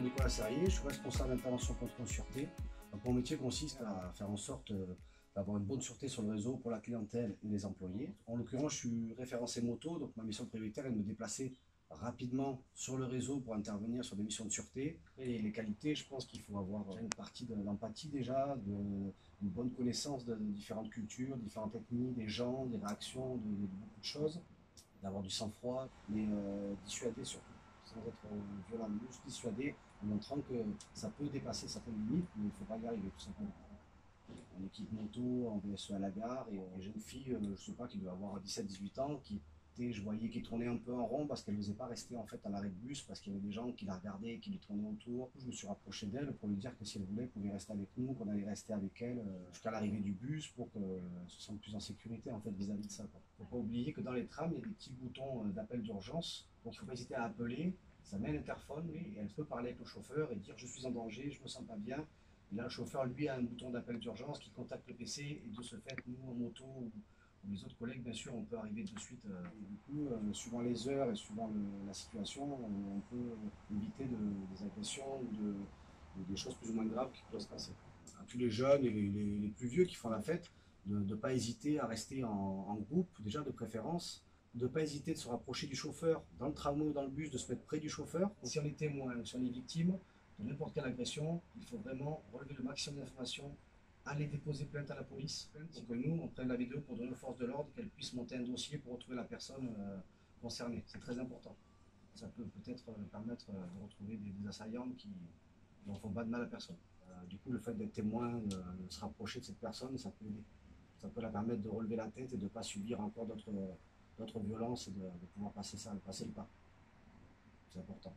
m'appelle Nicolas Serrier, je suis responsable d'intervention contrôle sûreté. Donc, mon métier consiste à faire en sorte d'avoir une bonne sûreté sur le réseau pour la clientèle et les employés. En l'occurrence, je suis référencé moto, donc ma mission prioritaire est de me déplacer rapidement sur le réseau pour intervenir sur des missions de sûreté. Et les qualités, je pense qu'il faut avoir une partie d'empathie déjà, une bonne connaissance de différentes cultures, différentes ethnies, des gens, des réactions, de beaucoup de choses, d'avoir du sang-froid, mais dissuader surtout, sans être violent, juste dissuader, en montrant que ça peut dépasser certaines limites, mais il ne faut pas y arriver tout simplement. En équipe moto, en VSE à la gare, et une jeune fille, je ne sais pas, qui doit avoir 17-18 ans, je voyais qu'elle tournait un peu en rond parce qu'elle n'osait pas rester en fait à l'arrêt de bus, parce qu'il y avait des gens qui la regardaient, qui lui tournaient autour. Je me suis rapproché d'elle pour lui dire que si elle voulait, elle pouvait rester avec nous, qu'on allait rester avec elle jusqu'à l'arrivée du bus pour qu'elle se sente plus en sécurité en fait vis-à-vis de ça. Il ne faut pas oublier que dans les trams, il y a des petits boutons d'appel d'urgence, donc il ne faut pas hésiter à appeler. Ça met l'interphone et elle peut parler avec le chauffeur et dire je suis en danger, je me sens pas bien. Et là, le chauffeur, lui, a un bouton d'appel d'urgence qui contacte le PC, et de ce fait, nous, en moto, ou les autres collègues, bien sûr, on peut arriver de suite. Et du coup, suivant les heures et suivant la situation, on peut éviter des agressions ou des choses plus ou moins graves qui pourraient se passer. À tous les jeunes et les plus vieux qui font la fête, de ne pas hésiter à rester en groupe, déjà de préférence, de ne pas hésiter de se rapprocher du chauffeur, dans le tramway ou dans le bus, de se mettre près du chauffeur. Si on est témoin, si on est victime de n'importe quelle agression, il faut vraiment relever le maximum d'informations, aller déposer plainte à la police, pour que nous, on prenne la vidéo pour donner aux forces de l'ordre, qu'elles puissent monter un dossier pour retrouver la personne concernée. C'est très important. Ça peut peut-être permettre de retrouver des assaillants qui n'en font pas de mal à personne. Du coup, le fait d'être témoin, de se rapprocher de cette personne, ça peut aider. Ça peut la permettre de relever la tête et de ne pas subir encore d'autres violences et de pouvoir passer le pas. C'est important.